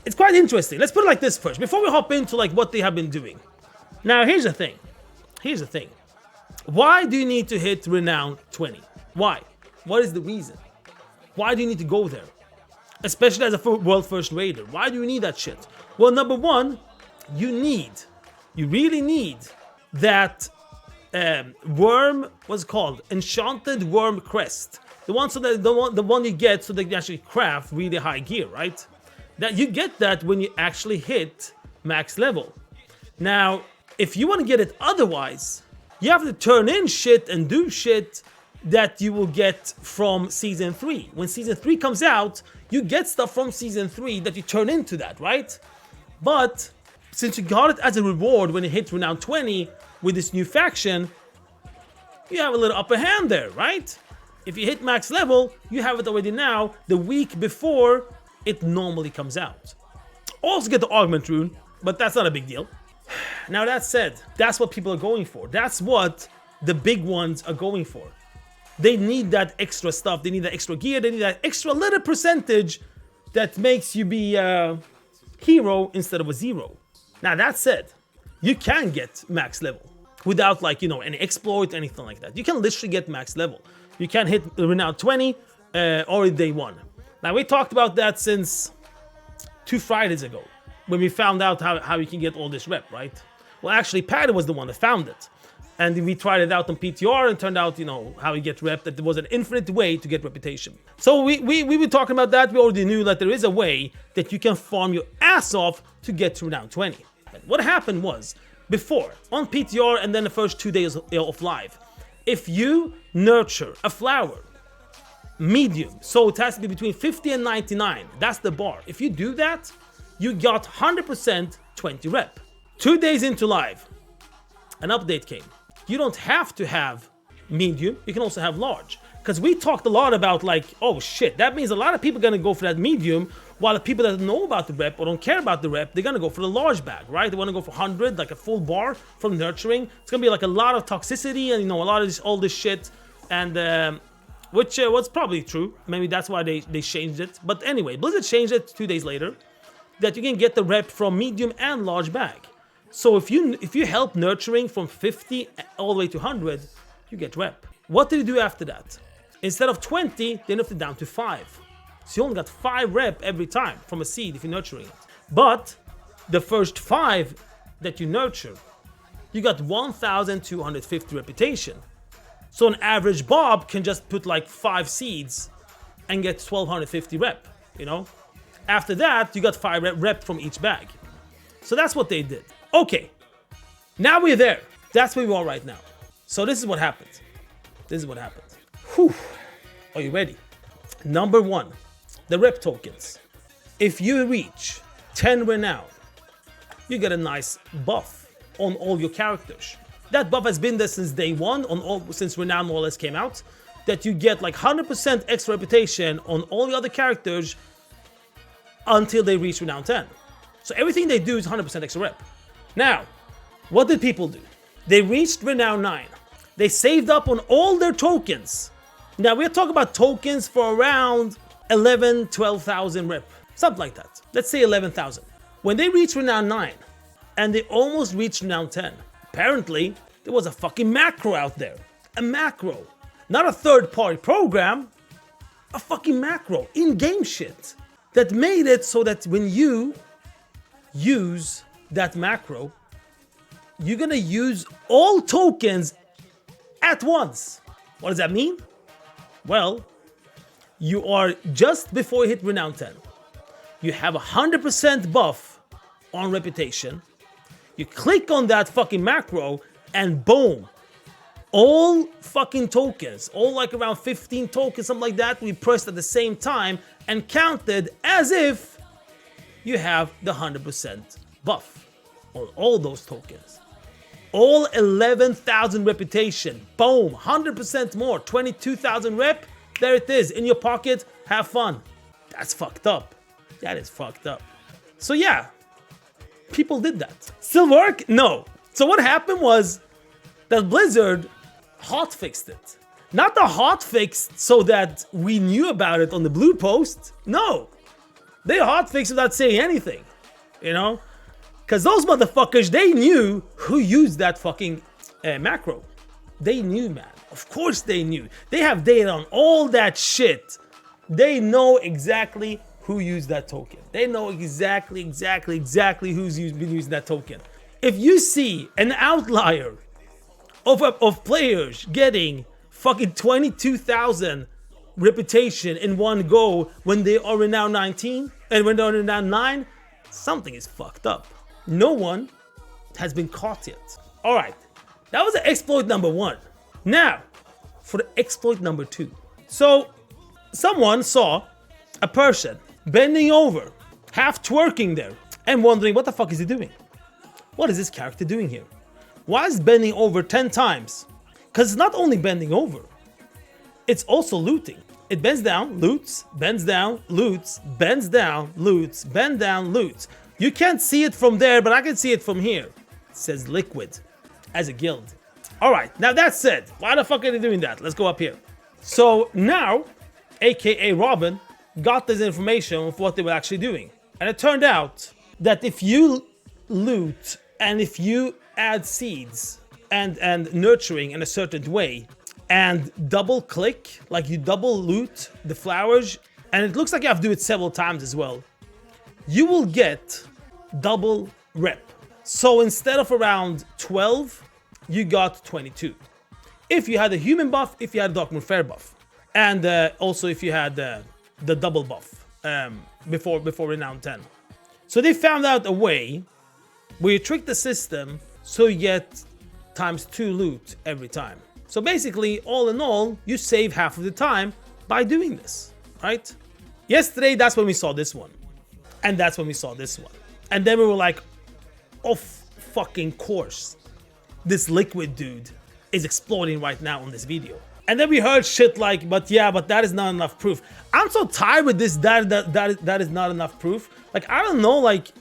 it's quite interesting. Let's put it like this first, before we hop into like what they have been doing. Now, here's the thing. Why do you need to hit renown 20? Why? What is the reason? Why do you need to go there? Especially as a world first raider. Why do you need that shit? Well, number one, you really need that worm, what's it called? Enchanted worm crest. The one you get so that you can actually craft really high gear, right? That you get that when you actually hit max level. Now, if you want to get it otherwise, you have to turn in shit and do shit that you will get from Season 3. When Season 3 comes out, you get stuff from Season 3 that you turn into that, right? But since you got it as a reward when you hit Renown 20 with this new faction, you have a little upper hand there, right? If you hit max level, you have it already now, the week before it normally comes out. Also get the augment rune, but that's not a big deal. Now that said, that's what people are going for. That's what the big ones are going for. They need that extra stuff. They need that extra gear. They need that extra little percentage that makes you be a hero instead of a zero. Now that said, you can get max level without like, any exploit, anything like that. You can literally get max level. You can hit Renown 20 or day one. Now we talked about that since 2 Fridays ago when we found out how you can get all this rep, right? Well, actually, Patty was the one that found it. And we tried it out on PTR and turned out, how you get rep, that there was an infinite way to get reputation. So we were talking about that. We already knew that there is a way that you can farm your ass off to get to Renown 20. And what happened was, before, on PTR and then the first 2 days of live, if you nurture a flower, medium, so it has to be between 50 and 99, that's the bar. If you do that, you got 100% 20 rep. 2 days into live, an update came. You don't have to have medium, you can also have large. Because we talked a lot about like, oh shit, that means a lot of people are gonna go for that medium, while the people that know about the rep or don't care about the rep, they're gonna go for the large bag, right? They wanna go for 100, like a full bar from nurturing. It's gonna be like a lot of toxicity and a lot of all this shit. And which was probably true. Maybe that's why they changed it. But anyway, Blizzard changed it 2 days later, that you can get the rep from medium and large bag. So if you help nurturing from 50 all the way to 100, you get rep. What did you do after that? Instead of 20, they nerfed it down to 5. So you only got 5 rep every time from a seed if you're nurturing it. But the first 5 that you nurture, you got 1,250 reputation. So an average Bob can just put like 5 seeds and get 1,250 rep, After that, you got 5 rep from each bag. So that's what they did. Okay, now we're there. That's where we are right now. So this is what happened. Whew. Are you ready? Number 1, the rep tokens. If you reach 10 renown, you get a nice buff on all your characters. That buff has been there since day 1, since renown more or less came out, that you get like 100% extra reputation on all the other characters until they reach renown 10. So everything they do is 100% extra rep. Now, what did people do? They reached renown 9. They saved up on all their tokens. Now, we're talking about tokens for around 11, 12,000 rep. Something like that. Let's say 11,000. When they reached renown 9, and they almost reached renown 10, apparently, there was a fucking macro out there. A macro. Not a third-party program. A fucking macro. In-game shit. That made it so that when you use that macro, you're gonna use all tokens at once. What does that mean? Well, you are just before you hit renown 10. You have 100% buff on reputation. You click on that fucking macro and boom, all fucking tokens, all like around 15 tokens, something like that, we pressed at the same time and counted as if you have the 100% buff on all those tokens. All 11,000 reputation, boom, 100% more, 22,000 rep, there it is, in your pocket, have fun. That's fucked up. That is fucked up. So yeah, people did that. Still work? No. So what happened was that Blizzard hotfixed it. Not the hotfix so that we knew about it on the blue post. No. They hotfixed without saying anything, you know? Because those motherfuckers, they knew who used that fucking macro. They knew, man. Of course they knew. They have data on all that shit. They know exactly who used that token. They know exactly who's been using that token. If you see an outlier of players getting fucking 22,000 reputation in one go when they are renown 19 and when they're renown 9, something is fucked up. No one has been caught yet. All right, that was the exploit number 1. Now, for the exploit number 2. So, someone saw a person bending over, half twerking there, and wondering what the fuck is he doing? What is this character doing here? Why is bending over 10 times? Because it's not only bending over, it's also looting. It bends down, loots, bends down, loots, bends down, loots, bend down, loots. You can't see it from there, but I can see it from here. It says liquid as a guild. All right, now that said, why the fuck are they doing that? Let's go up here. So now, AKA Robin, got this information of what they were actually doing. And it turned out that if you loot and if you add seeds and nurturing in a certain way and double click, like you double loot the flowers, and it looks like you have to do it several times as well, you will get double rep. So instead of around 12, you got 22. If you had a human buff, if you had a Dark Moon Fair buff, and also if you had the double buff before Renown 10. So they found out a way where you trick the system so you get ×2 loot every time. So basically, all in all, you save half of the time by doing this, right? Yesterday, that's when we saw this one. And that's when we saw this one. And then we were like, oh fucking course, this liquid dude is exploding right now on this video. And then we heard shit like, but that is not enough proof. I'm so tired with this, that is not enough proof. Like, I don't know, like,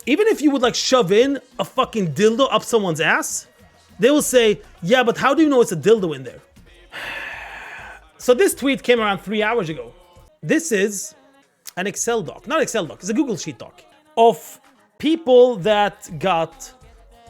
even if you would like shove in a fucking dildo up someone's ass, they will say, yeah, but how do you know it's a dildo in there? So this tweet came around 3 hours ago. This is an Excel doc, not Excel doc, it's a Google Sheet doc of people that got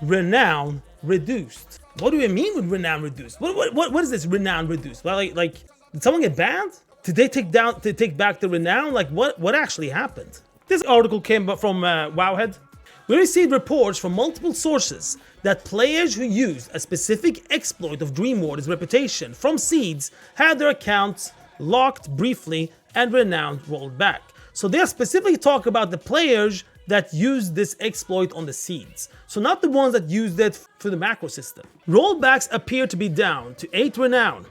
renown reduced. What do we mean with renown reduced? What is this renown reduced? Well, like did someone get banned? Did they take back the renown? Like what actually happened? This article came from Wowhead. We received reports from multiple sources that players who used a specific exploit of Dream Warden's reputation from seeds had their accounts locked briefly and renown rolled back. So they are specifically talking about the players that used this exploit on the seeds. So not the ones that used it for the macro system. Rollbacks appear to be down to 8 renown,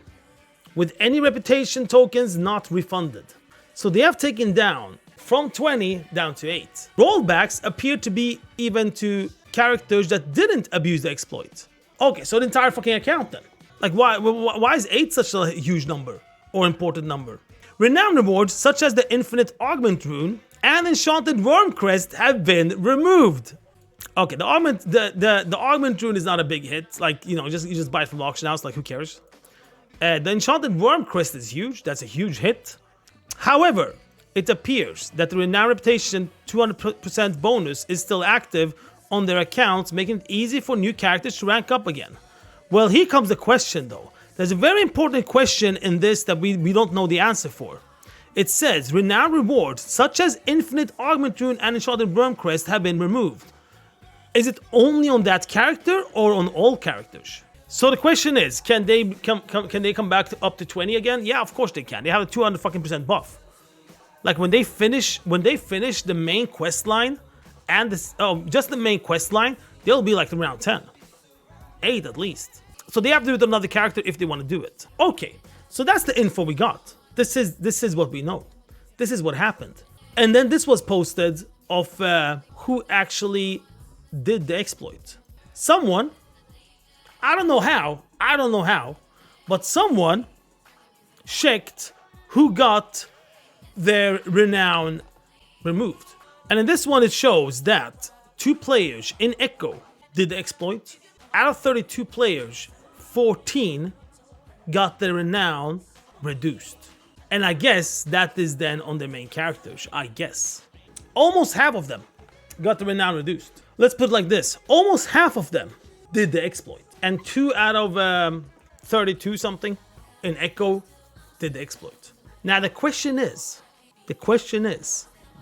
with any reputation tokens not refunded. So they have taken down from 20 down to 8. Rollbacks appear to be even to characters that didn't abuse the exploit. Okay, so the entire fucking account then. Like why is 8 such a huge number or important number? Renown rewards such as the Infinite Augment Rune and Enchanted Worm Crest have been removed. Okay, the Augment Rune is not a big hit. Like, you know, you just buy it from the auction house, like who cares? The Enchanted Worm Crest is huge. That's a huge hit. However, it appears that the Renown Reputation 200% bonus is still active on their accounts, making it easy for new characters to rank up again. Well, here comes the question though. There's a very important question in this that we don't know the answer for. It says, Renown rewards such as Infinite Augment Rune and Enchanted Worm Crest have been removed. Is it only on that character or on all characters? So the question is, can they come back up to 20 again? Yeah, of course they can. They have a 200% buff. Like when they finish the main quest line and just the main quest line, they'll be like around 10. 8 at least. So they have to do it with another character if they want to do it. Okay, so that's the info we got. This is what we know. This is what happened. And then this was posted of who actually did the exploit. Someone, I don't know how, but someone checked who got their renown removed. And in this one it shows that 2 players in Echo did the exploit. Out of 32 players, 14 got their renown reduced. And I guess that is then on the main characters, I guess. Almost half of them got the renown reduced. Let's put it like this. Almost half of them did the exploit. And 2 out of 32 something in Echo did the exploit. Now the question is,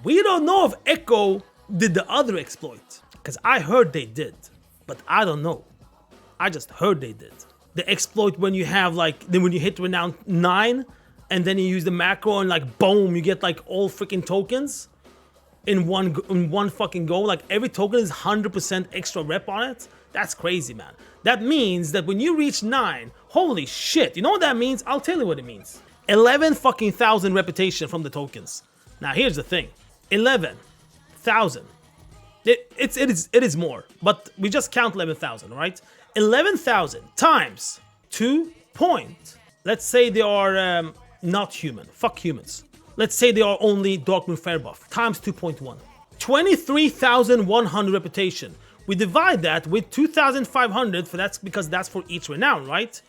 we don't know if Echo did the other exploit. Because I heard they did, but I don't know. I just heard they did. The exploit when you have like, then when you hit renown 9, and then you use the macro and like boom, you get like all freaking tokens in one fucking go. Like every token is 100% extra rep on it. That's crazy, man. That means that when you reach 9, holy shit, you know what that means? I'll tell you what it means. 11 fucking thousand reputation from the tokens. Now here's the thing, 11,000. It is more, but we just count 11,000, right? 11,000 times 2 point. Let's say they are not human. Fuck humans. Let's say they are only Dark Moon Fair buff times 2.1. 23,100 reputation. We divide that with 2,500 for that's because that's for each renown, right?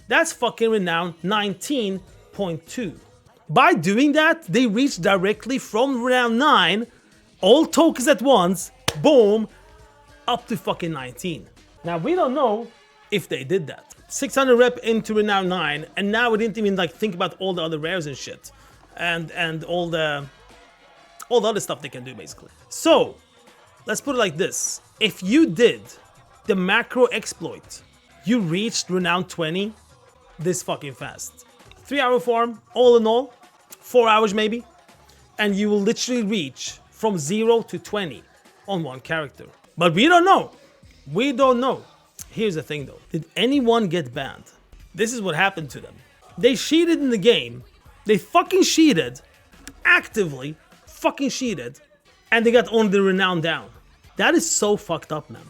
That's fucking renown 19.2. By doing that, they reach directly from renown 9, all tokens at once, boom, up to fucking 19. Now we don't know if they did that. 600 rep into renown 9, and now we didn't even like think about all the other rares and shit, and all the other stuff they can do basically. So let's put it like this: if you did the macro exploit, you reached renown 20 this fucking fast. 3-hour farm, all in all, 4 hours maybe, and you will literally reach from 0 to 20 on one character. But we don't know. We don't know. Here's the thing though. Did anyone get banned? This is what happened to them. They cheated in the game. They fucking cheated. Actively fucking cheated. And they got only the renown down. That is so fucked up, man.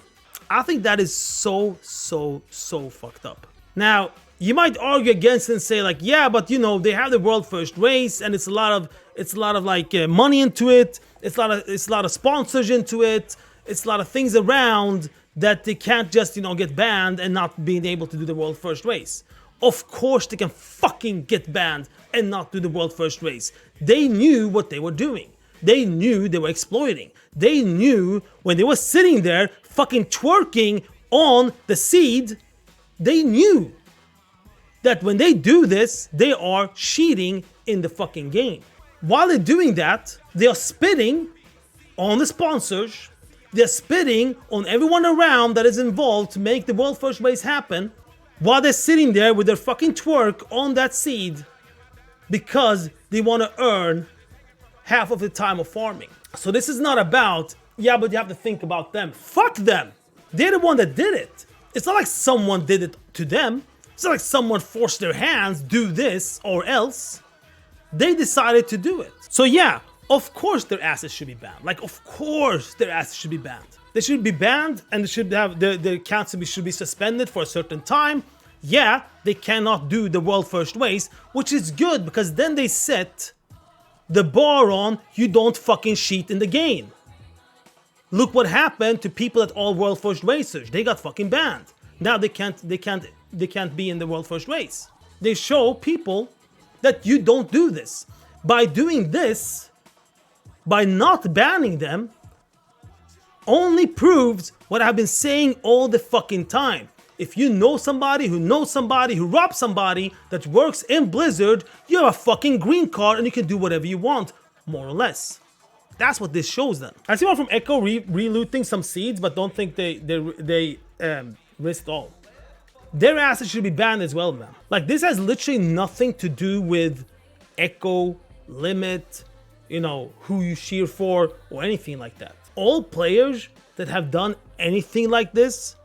I think that is so fucked up. Now, you might argue against it and say like, yeah, but you know, they have the world first race and it's a lot of like money into it. It's a lot of sponsors into it. It's a lot of things around that they can't just, you know, get banned and not being able to do the world first race. Of course they can fucking get banned and not do the world first race. They knew what they were doing. They knew they were exploiting. They knew when they were sitting there fucking twerking on the seed, they knew that when they do this, they are cheating in the fucking game. While they're doing that, they are spitting on the sponsors. They're spitting on everyone around that is involved to make the world first race happen, while they're sitting there with their fucking twerk on that seed because they want to earn half of the time of farming. So this is not about, yeah, but you have to think about them. Fuck them. They're the one that did it. It's not like someone did it to them. It's not like someone forced their hands, do this or else. They decided to do it. So yeah, of course their asses should be banned. Like, of course their asses should be banned. They should be banned and they should have their accounts should be suspended for a certain time. Yeah, they cannot do the world first race, which is good because then they set the bar on you don't fucking cheat in the game. Look what happened to people at all world first racers. They got fucking banned. Now they can't be in the world first race. They show people that you don't do this. By doing this, by not banning them, only proves what I've been saying all the fucking time. If you know somebody who knows somebody who robs somebody that works in Blizzard, you have a fucking green card and you can do whatever you want, more or less. That's what this shows them. I see one from Echo re-looting some seeds, but don't think they risked all. Their asses should be banned as well, man. Like, this has literally nothing to do with Echo, limit, you know, who you cheer for, or anything like that. All players that have done anything like this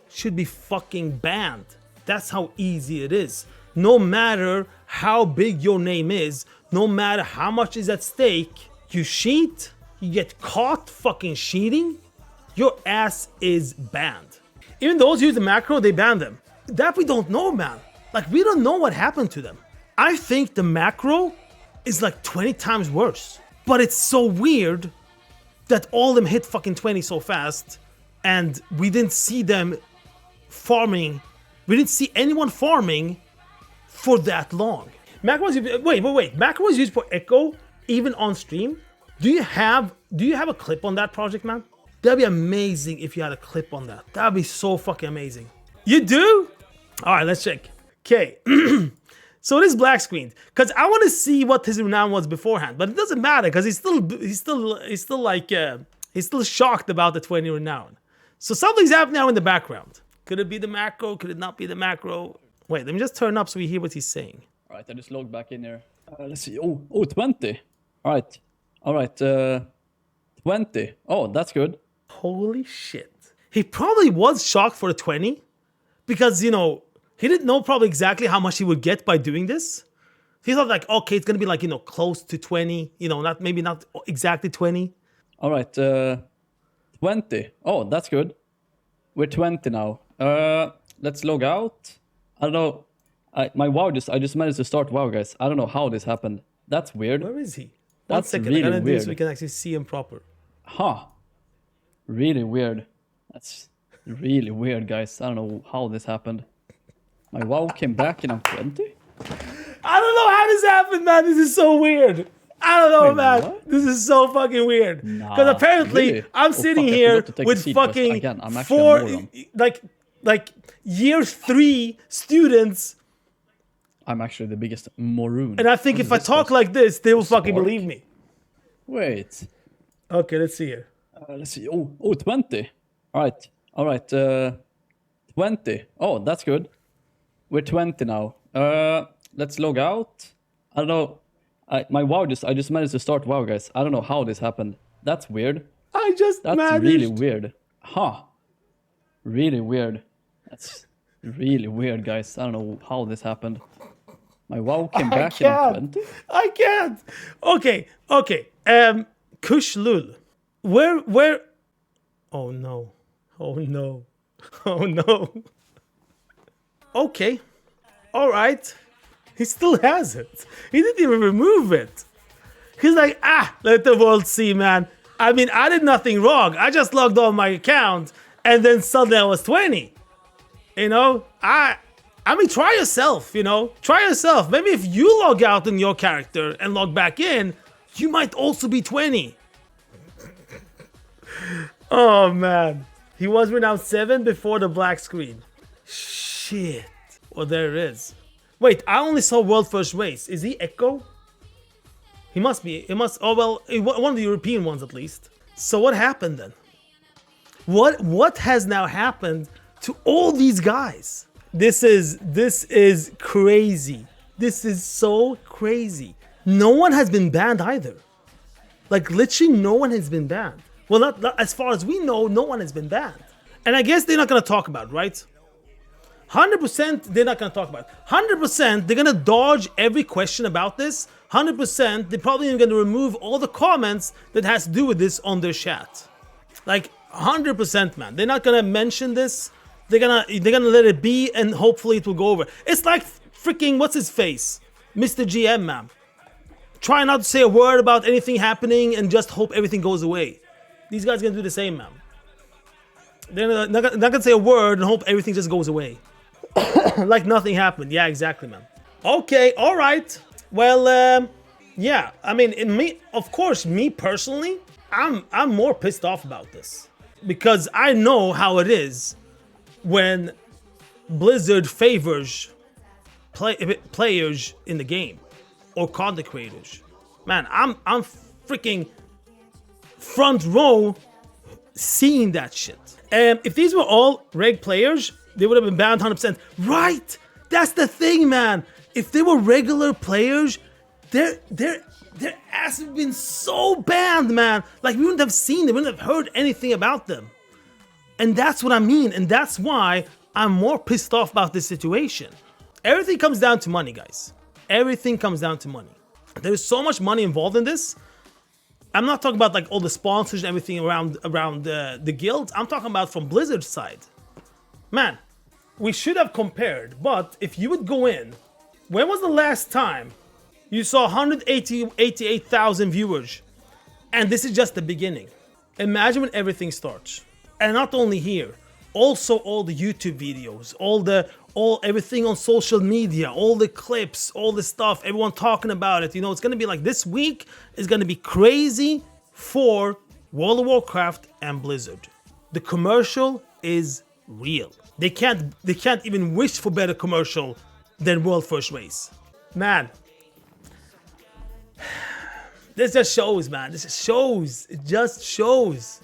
should be fucking banned. That's how easy it is. No matter how big your name is, no matter how much is at stake, you cheat, you get caught fucking cheating, your ass is banned. Even those who use the macro, they ban them. That we don't know, man. Like, we don't know what happened to them. I think the macro is like 20 times worse. But it's so weird that all of them hit fucking 20 so fast and we didn't see them farming. We didn't see anyone farming for that long. Macro was wait. Macro was used for echo even on stream. Do you have a clip on that project, man? That'd be amazing if you had a clip on that. That'd be so fucking amazing. You do? All right, let's check. Okay. So it is black screened because I want to see what his renown was beforehand, but it doesn't matter because he's still shocked about the 20 renown. So something's happening now in the background. Could it be the macro? Could it not be the macro? Wait, let me just turn up so we hear what he's saying. All right, I just logged back in here. Let's see. Oh, 20. All right. 20. Oh, that's good. Holy shit. He probably was shocked for a 20 because, you know, he didn't know probably exactly how much he would get by doing this. He thought like, okay, it's going to be like, you know, close to 20, you know, not exactly 20. All right. 20. Oh, that's good. We're 20 now. Let's log out. I don't know. I just managed to start WoW, guys. I don't know how this happened. That's weird. Where is he? That's 1 second. really I'm gonna do weird. this so we can actually see him proper. Huh. Really weird. That's really weird, guys. I don't know how this happened. My WoW came back and I'm 20? I don't know how this happened, man. This is so weird. I don't know, Wait, man. what? This is so fucking weird. Because apparently really? I'm Oh, sitting fuck, I here forgot to take a with seat, but fucking again, I'm actually a moron. like year 3 students. I'm actually the biggest maroon. And I think if I talk like this, they will fucking Spark? believe me. Wait. Okay, let's see here. Let's see. Oh, 20. All right. 20. Oh, that's good. We're 20 now. Let's log out. I don't know. I just managed to start WoW, guys. I don't know how this happened. That's weird. That's That's really weird. Huh. Really weird. That's really weird, guys. I don't know how this happened. My WoW came back and I'm 20? I can't. Okay. Kush Lul. Where? Oh no. Okay. All right. He still has it. He didn't even remove it. He's like, let the world see, man. I mean, I did nothing wrong. I just logged on my account and then suddenly I was 20. You know, I mean, try yourself, you know. Try yourself. Maybe if you log out in your character and log back in, you might also be 20. Oh, man. He was renowned 7 before the black screen. Shit. Well, there it is. Wait, I only saw world first race. Is he Echo? He must be. It must. Oh, well, one of the European ones at least. So what happened then? What has now happened to all these guys? This is crazy. This is so crazy. No one has been banned either. Like literally no one has been banned. Well, not as far as we know, no one has been banned. And I guess they're not gonna talk about it, right? 100% they're not gonna talk about it. 100% they're gonna dodge every question about this. 100% they're probably even gonna remove all the comments that has to do with this on their chat. Like 100%, man. They're not gonna mention this. They're gonna let it be, and hopefully it will go over. It's like freaking what's his face, Mr. GM, man. Try not to say a word about anything happening and just hope everything goes away. These guys are gonna do the same, man. They're not gonna say a word and hope everything just goes away. Like nothing happened. Yeah, exactly, man. Okay, all right. Well, yeah. I mean, of course, me personally, I'm more pissed off about this because I know how it is when Blizzard favors players in the game or content creators. Man, I'm freaking front row seeing that shit. If these were all reg players, they would have been banned 100%. Right? That's the thing, man. If they were regular players, their ass would have been so banned, man. Like we wouldn't have seen them, we wouldn't have heard anything about them. And that's what I mean, and that's why I'm more pissed off about this situation. Everything comes down to money, guys. Everything comes down to money. There's so much money involved in this. I'm not talking about like all the sponsors and everything around the guild. I'm talking about from Blizzard's side. Man, we should have compared, but if you would go in, when was the last time you saw 188,000 viewers? And this is just the beginning. Imagine when everything starts. And not only here, Also, all the YouTube videos, everything on social media, all the clips, all the stuff, everyone talking about it. You know, it's gonna be like this week is gonna be crazy for World of Warcraft and Blizzard. The commercial is real. They can't even wish for better commercial than World First Race. Man, this just shows, man. This just shows. It just shows